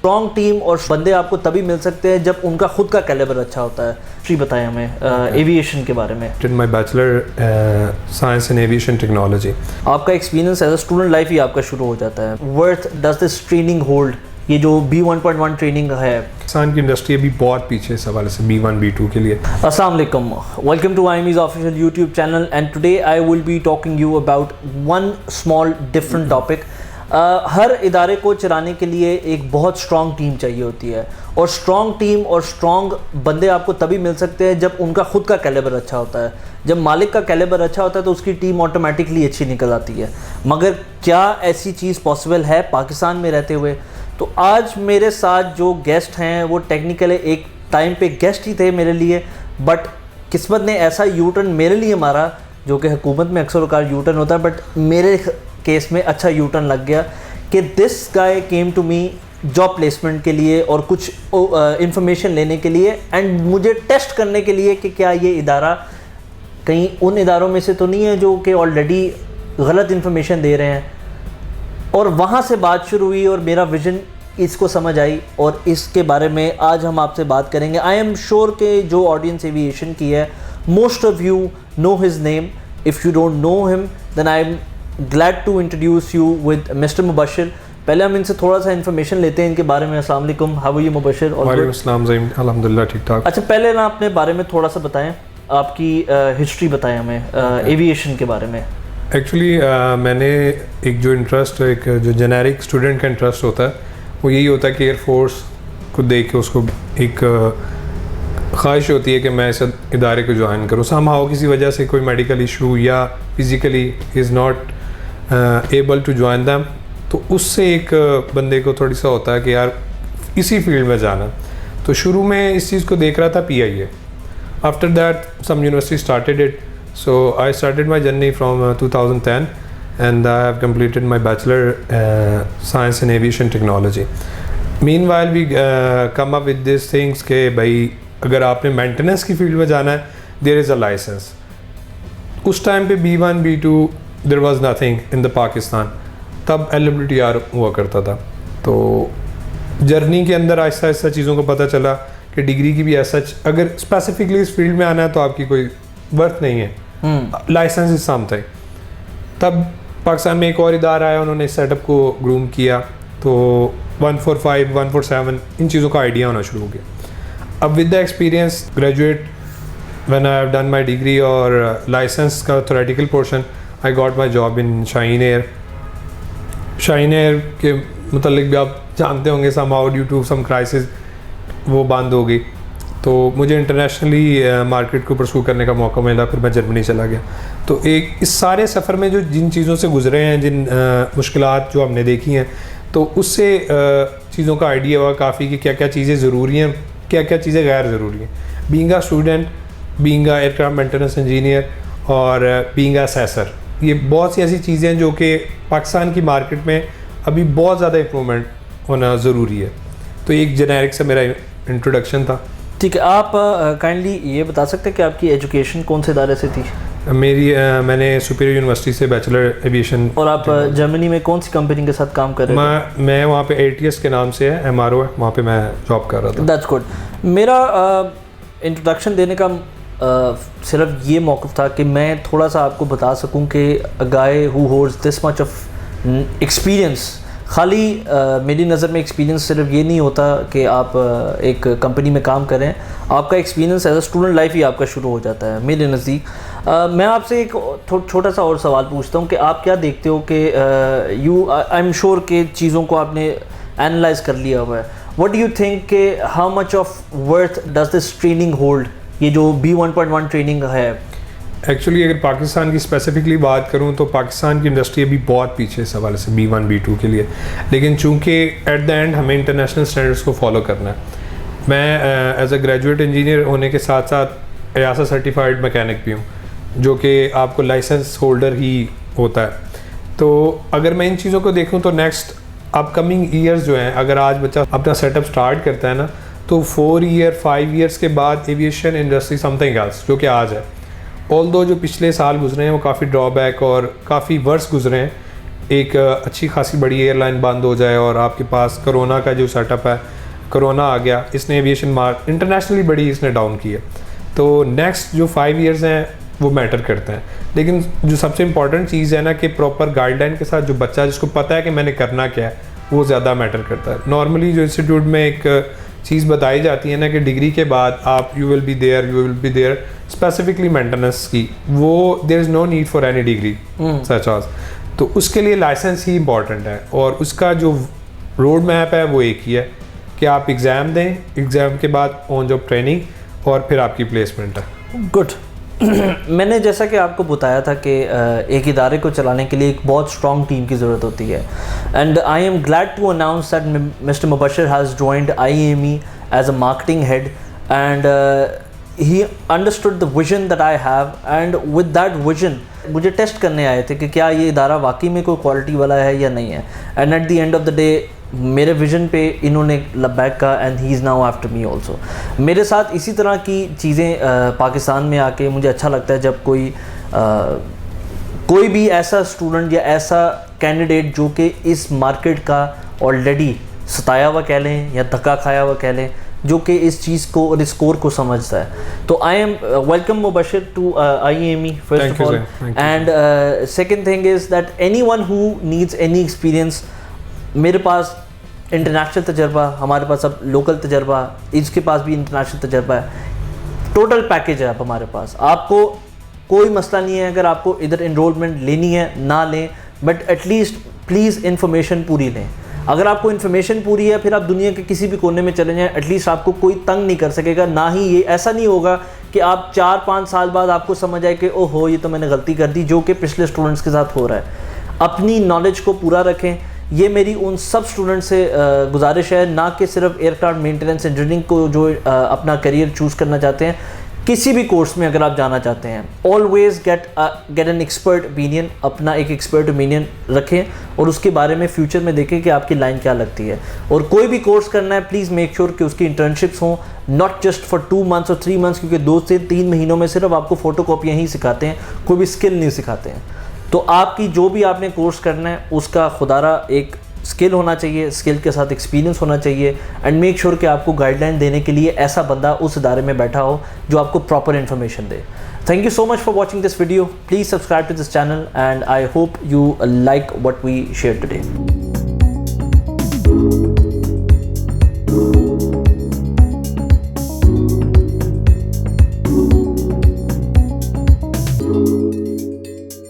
Strong team और बंदे आपको तभी मिल सकते हैं जब उनका खुद का कैलिबर अच्छा होता है। श्री बताएं हमें एविएशन के बारे में। Did my bachelor science in aviation technology. आपका experience as a student life ही आपका शुरू हो जाता है। Worth does this training hold, ये जो B1.1 ट्रेनिंग है? पाकिस्तान की इंडस्ट्री अभी बहुत पीछे इस हवाले से B1 B2 के लिए। अस्सलाम वालेकुम, welcome to IME's official YouTube channel and today I will be talking you about one small different topic. हर इदारे को चलाने के लिए एक बहुत स्ट्रॉन्ग टीम चाहिए होती है और स्ट्रॉन्ग टीम और स्ट्रॉन्ग बंदे आपको तभी मिल सकते हैं जब उनका खुद का कैलिबर अच्छा होता है। जब मालिक का कैलिबर अच्छा होता है तो उसकी टीम ऑटोमेटिकली अच्छी निकल आती है। मगर क्या ऐसी चीज़ पॉसिबल है पाकिस्तान में रहते हुए? तो आज मेरे साथ जो गेस्ट हैं वो टेक्निकली एक टाइम पे गेस्ट ही थे मेरे लिए, बट किस्मत ने ऐसा यू टर्न मेरे लिए मारा जो कि हुकूमत में अक्सर औकात यू टर्न होता है, बट मेरे केस में अच्छा यू टर्न लग गया कि this guy came to me job placement के लिए और कुछ इंफॉर्मेशन लेने के लिए एंड मुझे टेस्ट करने के लिए कि क्या ये इदारा कहीं उन इदारों में से तो नहीं है जो कि ऑलरेडी गलत इंफॉर्मेशन दे रहे हैं। और वहाँ से बात शुरू हुई और मेरा विज़न इसको समझ आई और इसके बारे में आज हम आपसे बात करेंगे। आई एम श्योर कि जो ऑडियंस एविएशन की है, most of you know his name. If you don't know him then I am glad to introduce you with mister Mubashir. पहले हम इनसे थोड़ा सा इन्फॉर्मेशन लेते हैं इनके बारे में। अस्सलाम वालेकुम, हाउ आर यू मुबशिर? वालेकुम अस्सलाम ज़हीम, अल्हम्दुलिल्लाह ठीक ठाक। अच्छा, पहले ना अपने बारे में थोड़ा सा बताएं, आपकी हिस्ट्री बताएं हमें एविएशन के बारे में। एक्चुअली मैंने एक जो इंटरेस्ट, एक जो जेनेरिक स्टूडेंट का इंटरेस्ट होता है वो यही होता है कि एयरफोर्स को देख के उसको एक ख्वाहिश होती है कि मैं इस इदारे को ज्वाइन करूँ। समहाउ किसी वजह से कोई मेडिकल इशू या physically is not able to join them, तो उससे एक बंदे को थोड़ी सा होता है कि यार इसी फील्ड में जाना। तो शुरू में इस चीज़ को देख रहा था PIA। After that some university started it, so I started my journey from 2010 and I have completed my bachelor science in aviation technology. Meanwhile we come up with these things कि भाई अगर आपने मेंटेनेंस की field में जाना है there is a license. उस time पे B1 B2 there was nothing in the Pakistan, तब LWTR हुआ करता था। तो जर्नी के अंदर आहिस्ता आहिस्ता चीज़ों को पता चला कि डिग्री की भी ऐसा अगर स्पेसिफिकली इस फील्ड में आना है तो आपकी कोई वर्थ नहीं है, लाइसेंस इज समथिंग। तब पाकिस्तान में एक और इदारा आया, उन्होंने इस सेटअप को ग्रूम किया, तो 145 147 इन चीज़ों का आइडिया होना शुरू हो गया। अब with the experience graduate when I have done my degree और लाइसेंस का theoretical portion, I got my job in Shaheen air. Shaheen air के मतलब भी आप जानते होंगे, somehow due to some crisis वो बंद हो गई, तो मुझे इंटरनेशनली मार्केट को परस्यू करने का मौका मिला। फिर मैं जर्मनी चला गया। तो एक इस सारे सफ़र में जो जिन चीज़ों से गुजरे हैं, जिन मुश्किलात जो हमने देखी हैं, तो उससे चीज़ों का आइडिया हुआ काफ़ी कि क्या क्या चीज़ें ज़रूरी हैं, क्या क्या चीज़ें गैर ज़रूरी हैं। Being a student, being a aircraft maintenance engineer और बीइंग अ असेसर, ये बहुत सी ऐसी चीज़ें हैं जो कि पाकिस्तान की मार्केट में अभी बहुत ज़्यादा इम्प्रूवमेंट होना ज़रूरी है। तो एक जेनेरिक से मेरा इंट्रोडक्शन था। ठीक है, आप काइंडली ये बता सकते हैं कि आपकी एजुकेशन कौन से इदारे से थी? मैंने सुपीरियर यूनिवर्सिटी से बैचलर एविएशन। और आप जर्मनी में कौन सी कंपनी के साथ काम कर रहे थे? मैं वहाँ पे ATS के नाम से है, MRO है, वहाँ पे मैं जॉब कर रहा था। That's good. मेरा इंट्रोडक्शन देने का सिर्फ ये मौक़िफ़ था कि मैं थोड़ा सा आपको बता सकूँ कि a guy who holds this much of experience, खाली मेरी नज़र में एक्सपीरियंस सिर्फ ये नहीं होता कि आप एक कंपनी में काम करें, आपका experience as a student life ही आपका शुरू हो जाता है मेरे नज़दीक। मैं आपसे एक छोटा सा और सवाल पूछता हूँ कि आप क्या देखते हो कि आई एम श्योर के चीज़ों को आपने एनालाइज कर लिया हुआ है। व्हाट डू यू थिंक कि how much of worth does this training hold, ये जो B1.1 ट्रेनिंग है? एक्चुअली अगर पाकिस्तान की स्पेसिफिकली बात करूं तो पाकिस्तान की इंडस्ट्री अभी बहुत पीछे इस हवाले से B1 B2 के लिए, लेकिन चूंकि एट द एंड हमें इंटरनेशनल स्टैंडर्ड्स को फॉलो करना है। मैं एज अ ग्रेजुएट इंजीनियर होने के साथ साथ EASA सर्टिफाइड मैकेनिक भी हूँ, जो कि आपको लाइसेंस होल्डर ही होता है। तो अगर मैं इन चीज़ों को देखूँ तो नेक्स्ट अपकमिंग ईयर्स जो हैं, अगर आज बच्चा अपना सेटअप स्टार्ट करता है ना, तो 4 ईयर 5 ईयर्स के बाद एविएशन इंडस्ट्री समथिंग एल्स जो कि आज है। ऑल्दो जो पिछले साल गुजरे हैं वो काफ़ी ड्रॉबैक और काफ़ी वर्स गुजरे हैं, एक अच्छी खासी बड़ी एयरलाइन बंद हो जाए और आपके पास कोरोना का जो सेटअप है, कोरोना आ गया, इसने एविएशन मार्क इंटरनेशनली बड़ी इसने डाउन की है। तो नेक्स्ट जो 5 ईयर्स हैं वो मैटर करते हैं, लेकिन जो सबसे इंपॉर्टेंट चीज़ है ना कि प्रॉपर गाइडलाइन के साथ जो बच्चा जिसको पता है कि मैंने करना क्या है वो ज़्यादा मैटर करता है। नॉर्मली जो इंस्टीट्यूट में एक चीज़ बताई जाती है ना कि डिग्री के बाद आप you will be there specifically maintenance की, वो there is no need for any degree such as, तो उसके लिए लाइसेंस ही इंपॉर्टेंट है। और उसका जो रोड मैप है वो एक ही है कि आप एग्ज़ाम दें, एग्ज़ाम के बाद ऑन जॉब ट्रेनिंग और फिर आपकी प्लेसमेंट है। गुड। मैंने जैसा कि आपको बताया था कि एक इदारे को चलाने के लिए एक बहुत स्ट्रॉन्ग टीम की ज़रूरत होती है, and I am glad to announce that mister Mubashir has joined IEME as a marketing head, and he understood the vision that I have, and with that vision मुझे टेस्ट करने आए थे कि क्या ये इदारा वाकई में कोई क्वालिटी वाला है या नहीं है, and at the end of the day मेरे विजन पे इन्होंने लब्बैक कहा, and he is now after me also. मेरे साथ इसी तरह की चीज़ें पाकिस्तान में आके मुझे अच्छा लगता है जब कोई भी ऐसा स्टूडेंट या ऐसा कैंडिडेट जो कि इस मार्केट का ऑलरेडी सताया हुआ कह लें या धक्का खाया हुआ कह लें, जो कि इस चीज़ को और इस कोर को समझता है। तो I am welcome Mubashir to IEME first of all, and second thing is that any one who needs any experience, मेरे पास इंटरनेशनल तजर्बा, हमारे पास अब लोकल तजर्बा, इसके पास भी इंटरनेशनल तजर्बा है, टोटल पैकेज है अब हमारे पास। आपको कोई मसला नहीं है अगर आपको इधर इनरोलमेंट लेनी है ना लें, बट एटलीस्ट प्लीज़ इन्फॉर्मेशन पूरी लें। अगर आपको इन्फॉर्मेशन पूरी है फिर आप दुनिया के किसी भी कोने में चले जाएँ, एटलीस्ट आपको कोई तंग नहीं कर सकेगा। ना ही ये ऐसा नहीं होगा कि आप 4-5 साल बाद आपको समझ आए कि ओहो ये तो मैंने गलती कर दी, जो कि पिछले स्टूडेंट्स के साथ हो रहा है। अपनी नॉलेज को पूरा रखें, ये मेरी उन सब स्टूडेंट से गुजारिश है, ना कि सिर्फ एयरक्राफ्ट मेंटेनेंस इंजीनियरिंग को जो अपना करियर चूज़ करना चाहते हैं, किसी भी कोर्स में अगर आप जाना चाहते हैं, always get an expert opinion, अपना एक एक्सपर्ट ओपिनियन रखें और उसके बारे में फ्यूचर में देखें कि आपकी लाइन क्या लगती है। और कोई भी कोर्स करना है प्लीज़ मेक श्योर कि उसकी इंटर्नशिप्स हों, नॉट जस्ट फॉर 2 मंथ्स और 3 मंथ्स, क्योंकि 2 से 3 महीनों में सिर्फ आपको फ़ोटोकॉपियाँ ही सिखाते हैं, कोई भी स्किल नहीं सिखाते हैं। तो आपकी जो भी आपने कोर्स करना है उसका खुदारा एक स्किल होना चाहिए, स्किल के साथ एक्सपीरियंस होना चाहिए, एंड मेक श्योर कि आपको गाइडलाइन देने के लिए ऐसा बंदा उस इदारे में बैठा हो जो आपको प्रॉपर इन्फॉर्मेशन दे। Thank you so much for watching this video. Please subscribe to this channel and I hope you like what we share today.